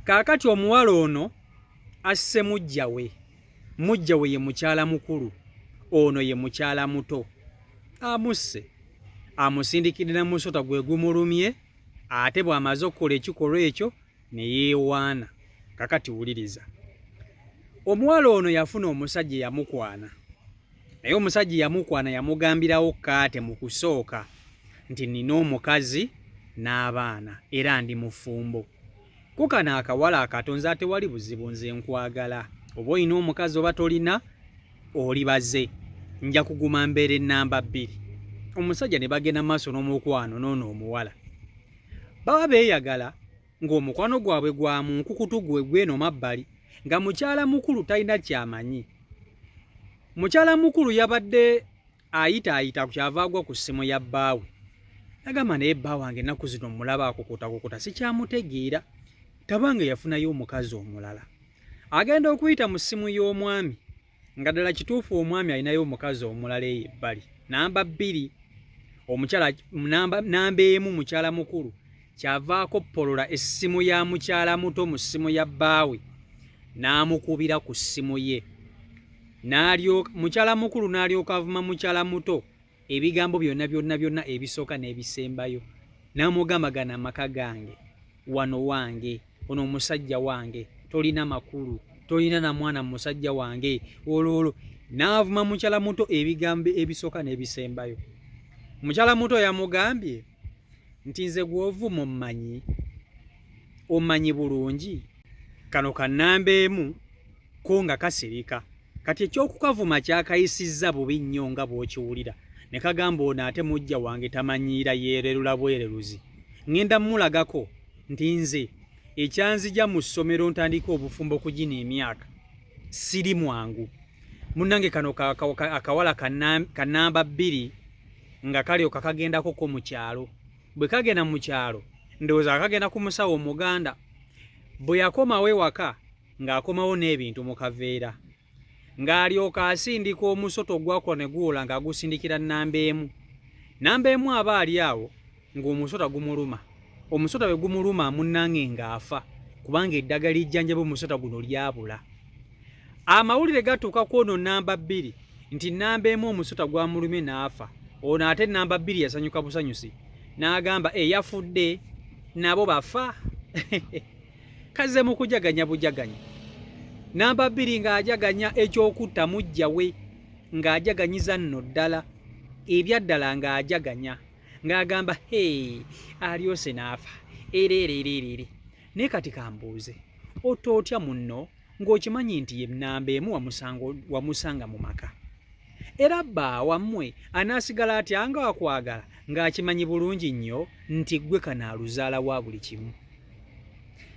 Kaakati omuwala ono asse mujja we ye mukyala mukulu, ono ye mukyala muto. Amusse amusindikidde musota gwe gumulumye, ate bw'amaze okukola ekikolwa ekyo ne yeewaana. Kakati wuliriza, omuwala ono yafuna omusajja eyamukwana, naye omusajja eyamukwana yamugambirawo kaate mu kusooka nti nina omukazi n'abaana era ndi mufumbo. Kukano akawala akatonze ate wali buzibu, nze nkwagala. Oba olina omukazi oba tolina, oli baze, nja kuguma mbeera ennamba 2. Omusajja ne bagenda maaso n'omukwano n'ono omuwala. Baba beeyagala ng'omukwano gwabwe gwa mu nkukutu gweno mabbali, nga mukyala mukulu talina kyamanyi. Mukyala mukulu yabadde ayitaayita kyava agwa ku ssimu ya bbaawe. Agamba naye bba wange ennaku zino mulaba akukuta sikyamutegeera, tabange yafunayo omukazi omulala. Agenda okuyita mu ssimu y'omwami, nga ddala kituufu omwami alinayo omukazi omulala eyo ebbali. Namba 2, omukyala namba 1 mukyala mukulu kyavaako polola essimu ya mukyala muto mu ssimu ya bbaawe, n'amukubira ku ssimu ye. Mukyala mukulu n'alyoka avuma mukyala muto ebigambo byonna ebisooka n'ebisembayo. N'amugamba gana amaka gange, wano wange, ono omusajja wange, tolina makulu, tolina na mwana musajja wange, olwolo. N'avuma mukyala muto ebigambo ebisooka n'ebisembayo. Mukyala muto yamugambye nti nze gw'ovuma omanyi bulungi, kano ka namba 1 ko nga kasirika, kati ekyokukavuma kyakayisizza bubi nnyo nga bw'okiwulira. Ne kagamba ono ate mujja wange tamanyiira yeererula bwereruzi. Ngenda mulagako nti nze ekyanzija mu ssomero ntandika obufumbo kugina emyaka siri mwangu. Munnange kano akawala ka namba 2 nga kalyoka kagendako ko mu kyalo. Bwe kagenda mu kyalo ndowooza kagenda ku musawo omuganda. Bwe yakomawo ewaka ng'akomawo n'ebintu mu kaveera, ng'alyoka asindika omusoto gwakula ne guwola ng'agusindikira namba 1. Namba 1 aba ali awo ng'omusota gumuluma. Omusota bwe gumuluma munnange ng'afa, kubanga eddagala lijjanjaba omusota guno lyabula. Amawulire gatuuka ku ono namba 2 nti namba 1 omusota gwamulumye n'afa. Ono ate namba 2 yasanyuka busanyusi n'agamba yafudde, nabo bafa. Kaze mu kujaganya bujaganya. Namba 2 ng'ajaganya ekyokutta mujja we, ng'ajaganyiza nno ddala, ebyaddala ng'ajaganya, ng'agamba alyose n'afa ererererere. Naye kati kambuuze, otya munno ng'okimanyi nti ye namba 1 wamusanga mu maka? Era bba wammwe anaasigala atya nga wakwagala ng'akimanyi bulungi nnyo nti ggwe kanaaluzaala wa buli kimu.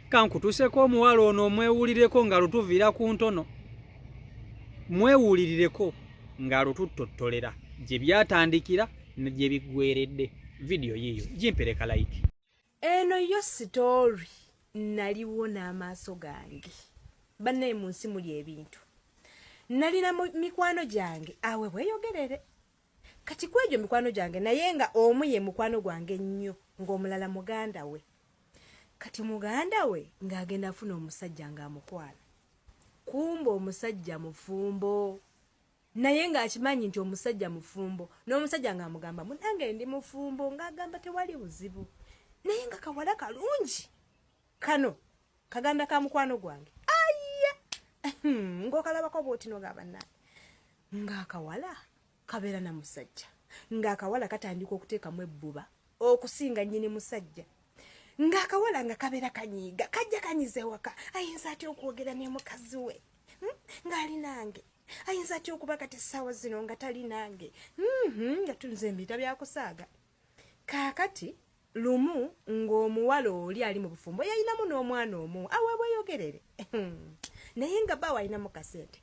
Kankutuuseko omuwala ono omwewulireko nga lutuviira ku ntono. Mwewulirireko nga lututtotolera gye byatandikira ne gye biggweredde. Vidiyo yiyo gimpereka like. Eno yo sitoori naliwo n'amaaso gange. Banne mu nsi muli ebintu. Nalina mikwano gyange awe bweyogerere. Kati kwegyo mikwano gyange naye nga omu ye mukwano gwange nnyo ng'omulala muganda we. Kati muganda we ng'agenda afuna omusajja ng'amukwala. Kumba omusajja mufumbo. Naye ng'akimanyi nti omusajja mufumbo. N'omusajja ng'amugamba munange ndi mufumbo, ng'agamba tewali buzibu. Naye nga kawala kalungi. Kano kaganda ka mukwano gwange. Ayya! Ng'okalabako bw'otino g'abannange. Ng'akawala kabeera na musajja. Ng'akawala katandika okuteekamu ebbuba okusinga nnyini musajja. Ng'akawala nga kabeera kanyiiga, kajja kanyize waka, ayinza atya okwogera ne mukazi we ng'ali nange, ayinza atya okuba kati essaawa zino nga tali nange, nga tunze embiita byakusaaga. Kaakati lumu ng'omuwala oli ali mu bufumbo yayinamu n'omwana omu awe bweyogerere. Naye nga bbaawe alinamu kasente,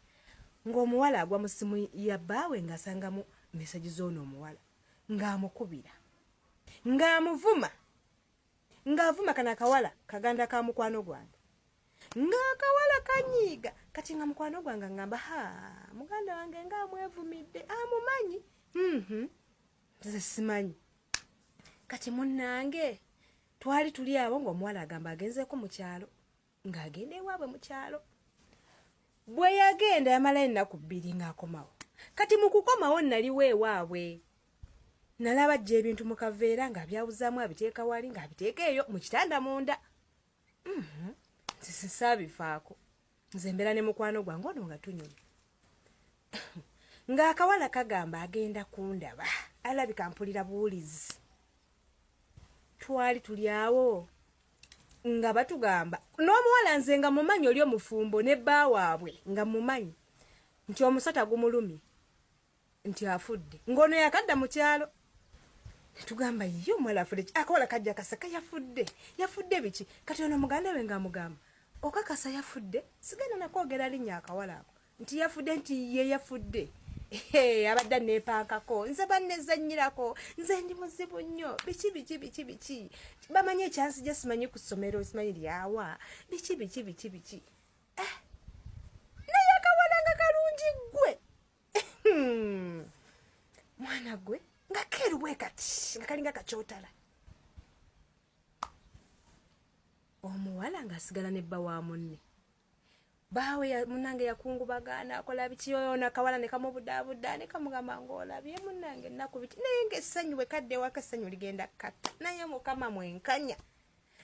ng'omuwala agwa mu ssimu ya bbaawe ng'asangamu mesaji z'ono omuwala ng'amukubira, ng'amuvuma, ng'avuma kana akawala kaganda ka mukwano gwange. Ng'akawala kanyiiga, kati nga mukwano gwange ngamba muganda wange ng'amwevumidde amumanyi. Nze simanyi. Kati munnange twali tuli awo ng'omuwala agamba agenzeeko mu kyalo. ng'agenda ewaabwe mu kyalo. Bwe yagenda yamala ennaku 2 ng'akomawo. Kati mu kukomawo naliwo ewaabwe. Nalaba ajja ebintu mu kaveera ng'abyawuzaamu abiteeka wali ng'abiteeka eyo mu kitanda munda. Sisaabifaako. Nze mbeera ne mukwano gwange ono nga tunyumya. Ng'akawala kagamba agenda kundaba. Alabika mpulira buwulizi. Twali tuli awo nga batugamba n'omuwala nze nga mumanyi oli omufumbo ne bba waabwe nga mumanyi nti omusota gumulumye nti afudde ng'ono yakadda mu kyalo. Tugamba yo omuwala afudde, akawala kajja kaseka yafudde biki? Kati ono muganda we ng'amugamba okakasa yafudde, sigenda nakwogera linnya akawala ako nti yafudde, nti ye yafudde. Abadde neepankako, nze bannezannyirako, nze ndi muzibu nnyo, biki bamanyi ekyansi gye simanyi ku ssomero, simanyi lyawa, biki naye akawala nga kalungi ggwe mwana gwe nga keeru bwe kati nga kalinga kakyotala. Omuwala ng'asigala ne bba wa munne. Baawe munnange yakungubagana akola biki, yoona kawala ne kamubudaabuda ne kamugamba ng'olabye munnange ennaku biki, naye ng'essanyu bwe kadde ewaka essanyu ligenda kkatta, naye mukama mwenkanya.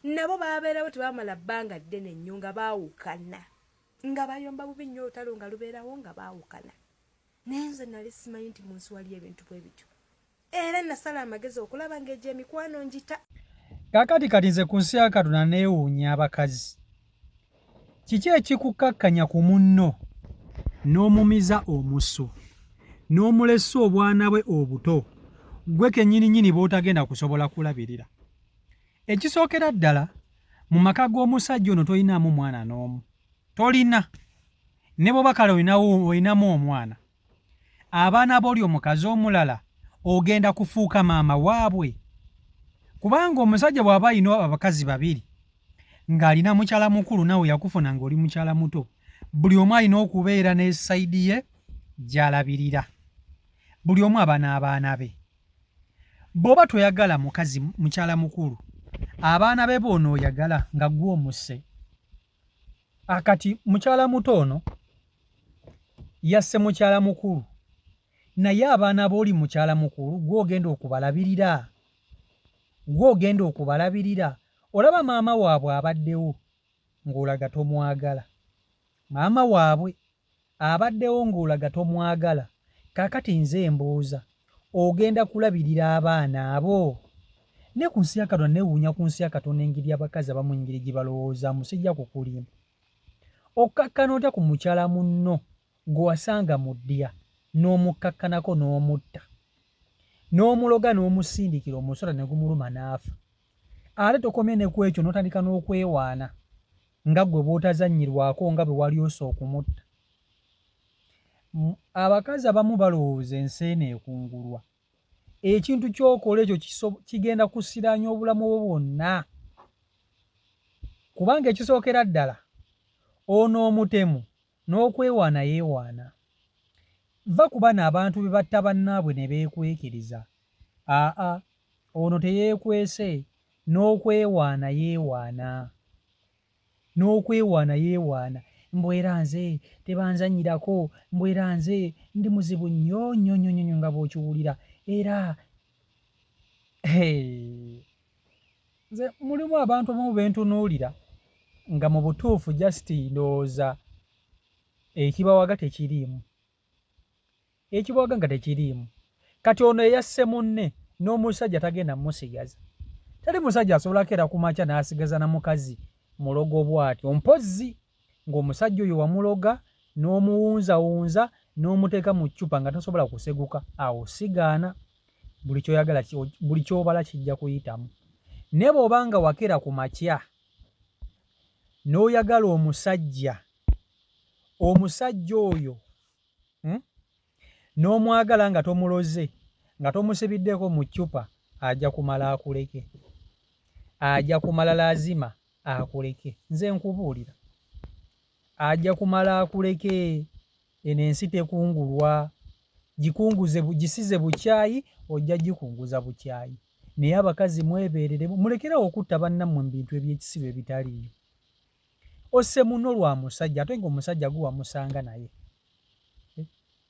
Nabo baabeerawo tebaamala bbanga ddene nnyo nga baawukana, nga bayomba bubi nnyo olutalo nga lubeerawo nga baawukana. Naye nze nali simanyi nti mu nsi wali ebintu bwe bityo, era nasala amagezi okulaba ng'egyo emikwano njita. Kaakati kati nze ku nsi ya Katonda neewuunya abakazi. Kiki ekikukkakkanya ku munno n'omumiza omusu n'omulesa obwana bwe obuto gwe kennyininyini bw'otagenda kusobola kulabirira? Ekisookera ddala mu maka g'omusajja ono tolinaamu mwana n'omu, tolina. Ne bw'oba kale olinamu omwana, abaana b'oli omukazi omulala ogenda kufuuka maama waabwe. Kubanga omusajja bw'aba alina abakazi 2 ng'alina mukyala mukulu nawe yakufuna ng'oli mukyala muto, buli omu alina okubeera ne sayidi ye gy'alabirira. Buli omu aba n'abaana be. Bw'oba toyagala mukazi mukyala mukulu, abaana be boona oyagala nga gwe omusse. Akati mukyala muto ono yasse mukyala mukulu, naye abaana b'oli mukyala mukulu gw'ogenda okubalabirira. Olaba maama waabwe abaddewo ng'olaga tomwagala. Maama waabwe abaddewo ng'olaga tomwagala. Kaakati nze mbuuza, ogenda kulabirira abaana abo? Ne ku nsi ya Katonda neewuunya ku nsi ya Katonda engeri abakazi abamu engeri gye balowoozaamu, sijja kukulimba. Okkakkana otya ku mukyala munno gwe wasanga mu ddya n'omukkakkanako n'omutta, n'omuloga n'omusindikira omusota ne gumuluma n'afa? Ate tokomye ne ku ekyo n'otandika n'okwewaana nga gwe bw'otazannyirwako nga bwe wali osooka okumutta. Abakazi abamu balowooza ensi eno ekungulwa. Ekintu ky'okola ekyo kigenda kusiraanya obulamu bwo bwonna. Kubanga ekisookera ddala ono omutemu n'okwewaana yeewaana. Va ku bano abantu be batta bannaabwe ne beekwekiriza. Ono teyeekwese. N'okwewaana yeewaana. Mbwera nze tebanzannyirako, mbwera nze ndi muzibu nnyo nga bw'okiwulira. Era nze mulimu abantu abamu bentunuulira nga mu butuufu just ndowooza ekibawaga tekiriimu. Ekibawaga nga tekiriimu. Kati ono eyasse munne n'omusajja tagenda mmusigaza. Tali musajja asobola kera ku makya n'asigaza na mukazi mulogo bw'atyo. Mpozzi ng'omusajja oyo wamuloga n'omuwunzawunza n'omuteeka mu ccupa nga tasobola kuseguka, awo sigaana. Buli ky'oyagala, buli ky'obala kijja kuyitamu. Ne bw'obanga wakera ku makya n'oyagala omusajja oyo n'omwagala nga tomuloze, nga tomusibiddeko mu ccupa, ajja kumala akuleke. Ajja kumala lazima akuleke. Nze nkubuulira, ajja kumala akuleke. Eno ensi tekungulwa. Gikunguze, gisize bukyayi, ojja gikunguza bukyayi. Naye abakazi mwebeerere, mulekerawo okutta bannammwe mu bintu eby'ekisibo ebitaliiyo. osse muno lwa musajja ate ng'omusajja guwa musanga naye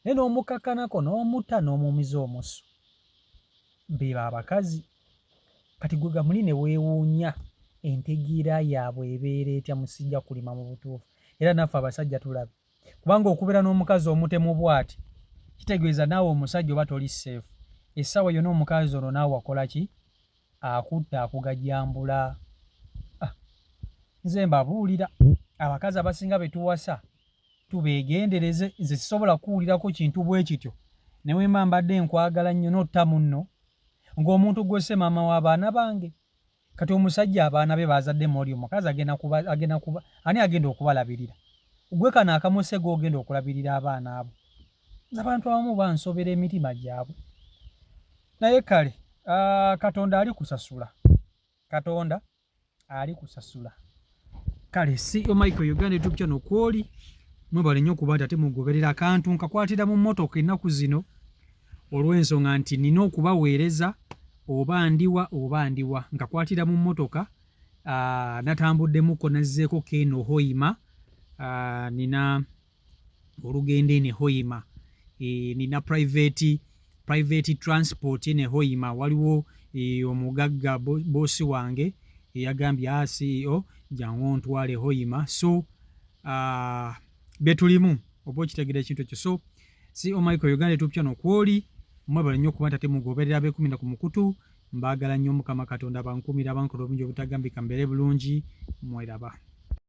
naye n'omukakkanako n'omutta n'omumiza omusu beeba abakazi kati gwe gamuli ne weewuunya entegeera yaabwe ebeera etya musijja kulima mu butuufu era naffe abasajja tulabe kubanga okubeera n'omukazi omutemu bw'ati kitegeeza naawe omusajja oba toli seefu essaawa yonna omukazi ono naawe akola ki akutta akugajambula nze mbabuulira abakazi abasinga be tuwasa tubeegendereze nze sisobola kuwulirako kintu bwe kityo newe mba mbadde nkwagala nnyo n'otta munno ng'omuntu gw'osse maama w'abaana bange kati omusajja abaana be baazadde mooli omukazi agenda kuba ani agenda okubalabirira gwe kano akamuse g'ogenda okulabirira abaana abo abantu abamu bansobera emitima gyabwe naye kale katonda ali kusasula kale si Michael Uganda YouTube channel kwoli mwebale nnyo okuba nti ate mugoberera akantu nkakwatira mu mmotoka ennaku zino olw'ensonga nti nina okubaweereza oba ndiwa nkakwatira mu mmotoka natambuddemuko nazzeeko Keno Hoima nina olugendo ene Hoima nina private transport ene Hoima waliwo omugagga bosi wange yagambye CEO jangu ontwale Hoima so betulimu oba okitegeera ekintu ekyo so si Michael Uganda YouTube channel kwoli mwebale nnyo okuba nti ate mugoberera abeekumina ku mukutu mbaagala nnyo Mukama Katonda bankumira bankola obungi obutagambika mbeere bulungi mweraba